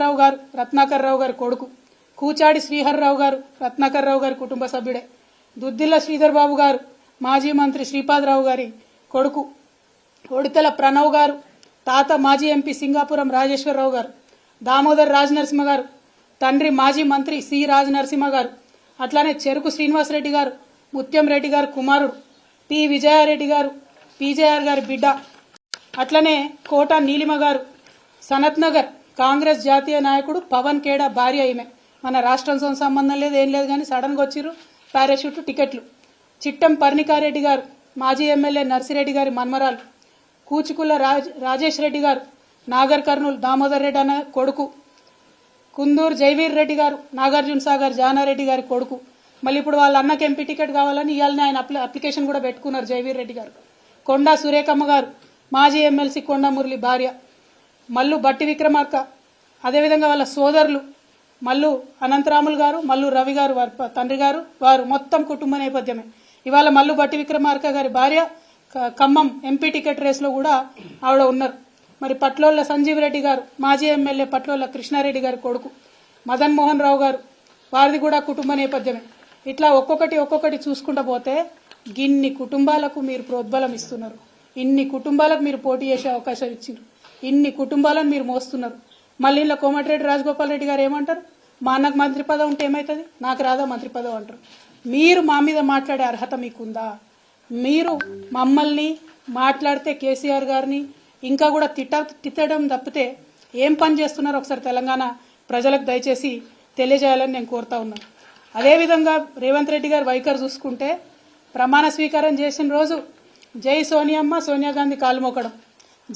రావు గారు రత్నాకర్ రావు గారి కొడుకు, కూచాడి శ్రీహర్రావు గారు రత్నాకర్ రావు గారి కుటుంబ సభ్యుడే, దుద్దిల్ల శ్రీధర్ బాబు గారు మాజీ మంత్రి శ్రీపాదరావు గారి కొడుకు, ఒడితెల ప్రణవ్ గారు తాత మాజీ ఎంపీ సింగాపురం రాజేశ్వరరావు గారు, దామోదర్ రాజనరసింహ గారు తండ్రి మాజీ మంత్రి సి రాజనరసింహ గారు, అట్లానే చెరుకు శ్రీనివాసరెడ్డి గారు ముత్యం రెడ్డి గారు కుమారుడు, పి విజయారెడ్డి గారు పీజేఆర్ గారి బిడ్డ, అట్లనే కోట నీలిమ గారు సనత్ నగర్ కాంగ్రెస్ జాతీయ నాయకుడు పవన్ ఖేడా భార్య. ఈమె మన రాష్ట్రంతో సంబంధం లేదు, ఏం లేదు, కానీ సడన్గా వచ్చిర్రు పారాషూట్ టికెట్లు. చిట్టం పర్ణికారెడ్డి గారు మాజీ ఎమ్మెల్యే నర్సిరెడ్డి గారి మన్మరాలు, కూచుకుల రాజేష్ రెడ్డి గారు నాగర్ కర్నూలు దామోదర్ రెడ్డి అన్న కొడుకు, కుందూరు జైవీర్ రెడ్డి గారు నాగార్జున సాగర్ జానారెడ్డి గారి కొడుకు. మళ్ళీ ఇప్పుడు వాళ్ళ అన్నకి ఎంపీ టికెట్ కావాలని ఇవాళనే ఆయన అప్లికేషన్ కూడా పెట్టుకున్నారు జైవీర్ రెడ్డి గారు. కొండా సురేఖమ్మ గారు మాజీ ఎమ్మెల్సీ కొండా మురళి భార్య, మల్లు బట్టి విక్రమార్క, అదేవిధంగా వాళ్ళ సోదరులు మల్లు అనంతరాములు గారు మల్లు రవి గారు వారి తండ్రి గారు, వారు మొత్తం కుటుంబ నేపథ్యమే. ఇవాళ మల్లు బట్టి విక్రమార్క గారి భార్య ఖమ్మం ఎంపీ టికెట్ రేసులో కూడా ఆవిడ ఉన్నారు. మరి పట్లోళ్ల సంజీవ్ రెడ్డి గారు మాజీ ఎమ్మెల్యే పట్లోళ్ల కృష్ణారెడ్డి గారి కొడుకు, మదన్ మోహన్ రావు గారు వారిది కూడా కుటుంబ నేపథ్యమే. ఇట్లా ఒక్కొక్కటి చూసుకుంటూ పోతే గిన్ని కుటుంబాలకు మీరు ప్రోద్బలం ఇస్తున్నారు, ఇన్ని కుటుంబాలకు మీరు పోటీ చేసే అవకాశం ఇచ్చారు, ఇన్ని కుటుంబాలను మీరు మోస్తున్నారు. మళ్ళీ ఇలా కోమటిరెడ్డి రాజగోపాల్ రెడ్డి గారు ఏమంటారు, మా అన్నకు మంత్రి పదవి ఉంటే ఏమవుతుంది, నాకు రాదా మంత్రి పదవి అంటారు. మీరు మా మీద మాట్లాడే అర్హత మీకుందా? మీరు మమ్మల్ని మాట్లాడితే కేసీఆర్ గారిని ఇంకా కూడా తిట్టడం తప్పితే ఏం పని చేస్తున్నారో ఒకసారి తెలంగాణ ప్రజలకు దయచేసి తెలియజేయాలని నేను కోరుతా ఉన్నాను. అదేవిధంగా రేవంత్ రెడ్డి గారు వైఖరి చూసుకుంటే ప్రమాణ స్వీకారం చేసిన రోజు జై సోనియమ్మ సోనియా గాంధీ కాలు మోకడం,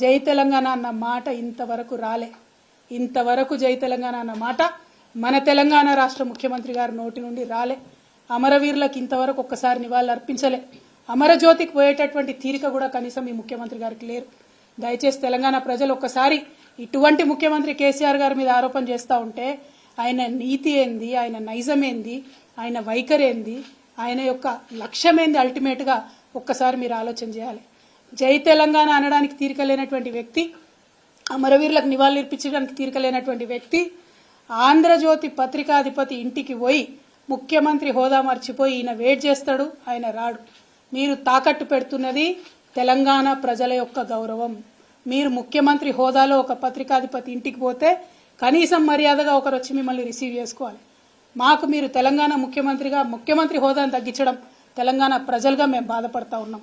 జై తెలంగాణ అన్న మాట ఇంతవరకు రాలే. ఇంతవరకు జై తెలంగాణ అన్న మాట మన తెలంగాణ రాష్ట్ర ముఖ్యమంత్రి గారి నోటి నుండి రాలే. అమరవీరులకు ఇంతవరకు ఒక్కసారి నివాళులు అర్పించలే. అమరజ్యోతికి పోయేటటువంటి తీరిక కూడా కనీసం ఈ ముఖ్యమంత్రి గారికి లేరు. దయచేసి తెలంగాణ ప్రజలు ఒక్కసారి ఇటువంటి ముఖ్యమంత్రి కేసీఆర్ గారి మీద ఆరోపణ చేస్తూ ఉంటే ఆయన నీతి ఏంది, ఆయన నైజం ఏంది, ఆయన వైఖరి ఏంది, ఆయన యొక్క లక్ష్యం ఏంది, అల్టిమేట్గా ఒక్కసారి మీరు ఆలోచన చేయాలి. జై తెలంగాణ అనడానికి తీరిక లేనటువంటి వ్యక్తి, అమరవీరులకు నివాళులు ఇర్పించడానికి తీరిక లేనటువంటి వ్యక్తి ఆంధ్రజ్యోతి పత్రికాధిపతి ఇంటికి పోయి ముఖ్యమంత్రి హోదా మర్చిపోయి ఈయన వెయిట్ చేస్తాడు, ఆయన రాడు. మీరు తాకట్టు పెడుతున్నది తెలంగాణ ప్రజల యొక్క గౌరవం. మీరు ముఖ్యమంత్రి హోదాలో ఒక పత్రికాధిపతి ఇంటికి పోతే కనీసం మర్యాదగా ఒకరు వచ్చి మిమ్మల్ని రిసీవ్ చేసుకోవాలి. మాకు మీరు తెలంగాణ ముఖ్యమంత్రిగా ముఖ్యమంత్రి హోదాను తగ్గించడం తెలంగాణ ప్రజలుగా మేము బాధపడతా ఉన్నాం.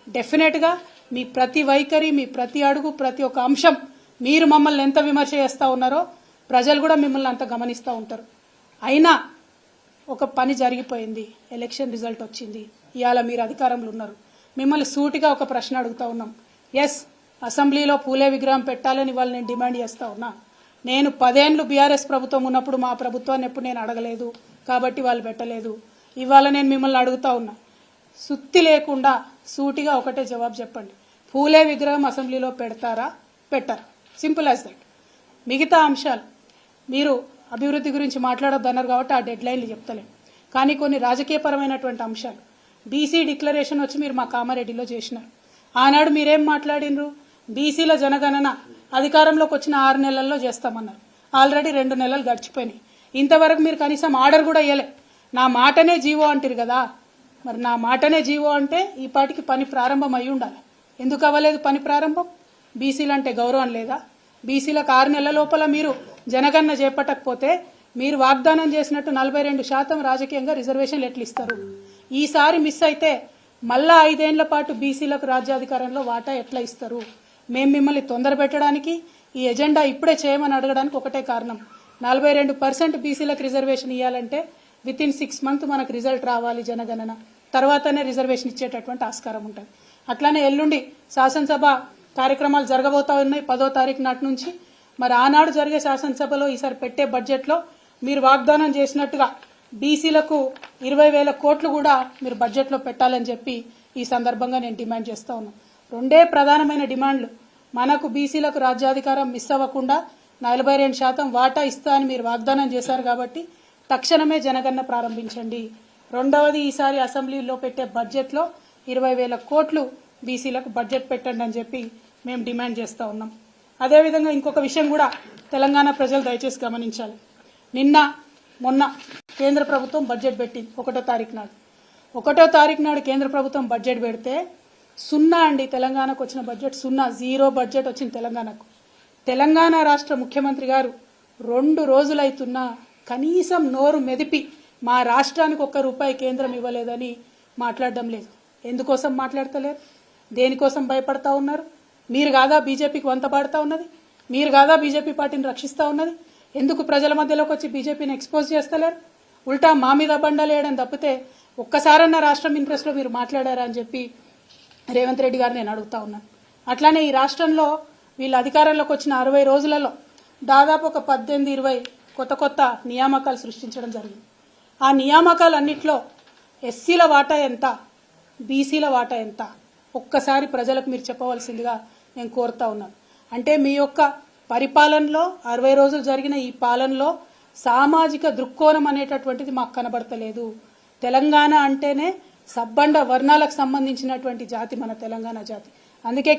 డెఫినెట్గా మీ ప్రతి వైఖరి, మీ ప్రతి అడుగు, ప్రతి ఒక్క అంశం మీరు మమ్మల్ని ఎంత విమర్శ చేస్తూ ఉన్నారో ప్రజలు కూడా మిమ్మల్ని అంత గమనిస్తూ ఉంటారు. అయినా ఒక పని జరిగిపోయింది, ఎలక్షన్ రిజల్ట్ వచ్చింది, ఇవాళ మీరు అధికారంలో ఉన్నారు. మిమ్మల్ని సూటిగా ఒక ప్రశ్న అడుగుతా ఉన్నాం. ఎస్, అసెంబ్లీలో పూలే విగ్రహం పెట్టాలని వాళ్ళు నేను డిమాండ్ చేస్తా ఉన్నా. నేను 10 ఏళ్లు బీఆర్ఎస్ ప్రభుత్వం ఉన్నప్పుడు మా ప్రభుత్వాన్ని ఎప్పుడు నేను అడగలేదు కాబట్టి వాళ్ళు పెట్టలేదు. ఇవాళ నేను మిమ్మల్ని అడుగుతా ఉన్నా, సుత్తి లేకుండా సూటిగా ఒకటే జవాబు చెప్పండి. పూలే విగ్రహం అసెంబ్లీలో పెడతారా, పెట్టారా? Simple as that. మిగతా అంశాలు మీరు అభివృద్ధి గురించి మాట్లాడొద్దన్నారు కాబట్టి ఆ డెడ్ లైన్లు చెప్తలేం. కానీ కొన్ని రాజకీయపరమైనటువంటి అంశాలు, బీసీ డిక్లరేషన్ వచ్చి మీరు మా కామారెడ్డిలో చేసినారు. ఆనాడు మీరేం మాట్లాడినరు, బీసీల జనగణన అధికారంలోకి వచ్చిన 6 నెలల్లో చేస్తామన్నారు. ఆల్రెడీ 2 నెలలు గడిచిపోయినాయి. ఇంతవరకు మీరు కనీసం ఆర్డర్ కూడా ఇవ్వలే. నా మాటనే జీవో అంటారు కదా, మరి నా మాటనే జీవో అంటే ఈ పాటికి పని ప్రారంభం అయి ఉండాలి. ఎందుకు అవ్వలేదు పని ప్రారంభం? బీసీలు అంటే గౌరవం లేదా? బీసీలకు 6 నెలల లోపల మీరు జనగణన చేపట్టకపోతే మీరు వాగ్దానం చేసినట్టు 42% రాజకీయంగా రిజర్వేషన్లు ఎట్లు ఇస్తారు? ఈసారి మిస్ అయితే మళ్ళా 5 ఏళ్ల పాటు బీసీలకు రాజ్యాధికారంలో వాటా ఎట్లా ఇస్తారు? మేము మిమ్మల్ని తొందర పెట్టడానికి ఈ ఎజెండా ఇప్పుడే చేయమని అడగడానికి ఒకటే కారణం. 42% బీసీలకు రిజర్వేషన్ ఇవ్వాలంటే వితిన్ 6 months మనకు రిజల్ట్ రావాలి జనగణన, తర్వాతనే రిజర్వేషన్ ఇచ్చేటటువంటి ఆస్కారం ఉంటుంది. అట్లానే ఎల్లుండి శాసనసభ కార్యక్రమాలు జరగబోతా ఉన్నాయి 10వ తారీఖు నాటి నుంచి. మరి ఆనాడు జరిగే శాసనసభలో ఈసారి పెట్టే బడ్జెట్లో మీరు వాగ్దానం చేసినట్టుగా బీసీలకు 20,000 కోట్లు కూడా మీరు బడ్జెట్లో పెట్టాలని చెప్పి ఈ సందర్భంగా నేను డిమాండ్ చేస్తా ఉన్నాను. 2 ప్రధానమైన డిమాండ్లు. మనకు బీసీలకు రాజ్యాధికారం మిస్ అవ్వకుండా 42% వాటా ఇస్తా అని మీరు వాగ్దానం చేశారు కాబట్టి తక్షణమే జనగణన ప్రారంభించండి. రెండవది, ఈసారి అసెంబ్లీలో పెట్టే బడ్జెట్లో 20,000 కోట్లు బీసీలకు బడ్జెట్ పెట్టండి అని చెప్పి మేము డిమాండ్ చేస్తా ఉన్నాం. అదేవిధంగా ఇంకొక విషయం కూడా తెలంగాణ ప్రజలు దయచేసి గమనించాలి. నిన్న మొన్న కేంద్ర ప్రభుత్వం బడ్జెట్ పెట్టింది 1వ తారీఖు నాడు. 1వ తారీఖు నాడు కేంద్ర ప్రభుత్వం బడ్జెట్ పెడితే సున్నా అండి. తెలంగాణకు వచ్చిన బడ్జెట్ సున్నా, జీరో బడ్జెట్ వచ్చింది తెలంగాణకు. తెలంగాణ రాష్ట్ర ముఖ్యమంత్రి గారు 2 రోజులైతున్నా కనీసం నోరు మెదిపి మా రాష్ట్రానికి ₹1 కేంద్రం ఇవ్వలేదని మాట్లాడడం లేదు. ఎందుకోసం మాట్లాడతలేరు? దేనికోసం భయపడతా ఉన్నారు? మీరు కాదా బీజేపీకి వంత పాడుతూ ఉన్నది? మీరు కాదా బీజేపీ పార్టీని రక్షిస్తూ ఉన్నది? ఎందుకు ప్రజల మధ్యలోకి వచ్చి బీజేపీని ఎక్స్పోజ్ చేస్తలేరు? ఉల్టా మా మీద బండాలు వేయడం తప్పితే ఒక్కసారన్న రాష్ట్రం ఇంట్రెస్ట్లో మీరు మాట్లాడారా అని చెప్పి రేవంత్ రెడ్డి గారు నేను అడుగుతా ఉన్నాను. అట్లానే ఈ రాష్ట్రంలో వీళ్ళు అధికారంలోకి వచ్చిన 60 రోజులలో దాదాపు ఒక 18-20 కొత్త నియామకాలు సృష్టించడం జరిగింది. ఆ నియామకాలన్నింటిలో ఎస్సీల వాటా ఎంత, బీసీల వాటా ఎంత ఒక్కసారి ప్రజలకు మీరు చెప్పవలసిందిగా నేను కోరుతా ఉన్నాను. అంటే మీ యొక్క పరిపాలనలో 60 రోజులు జరిగిన ఈ పాలనలో సామాజిక దృక్కోణం అనేటటువంటిది మాకు కనబడతలేదు. తెలంగాణ అంటేనే సబ్బండ వర్ణాలకు సంబంధించినటువంటి జాతి మన తెలంగాణ జాతి. అందుకే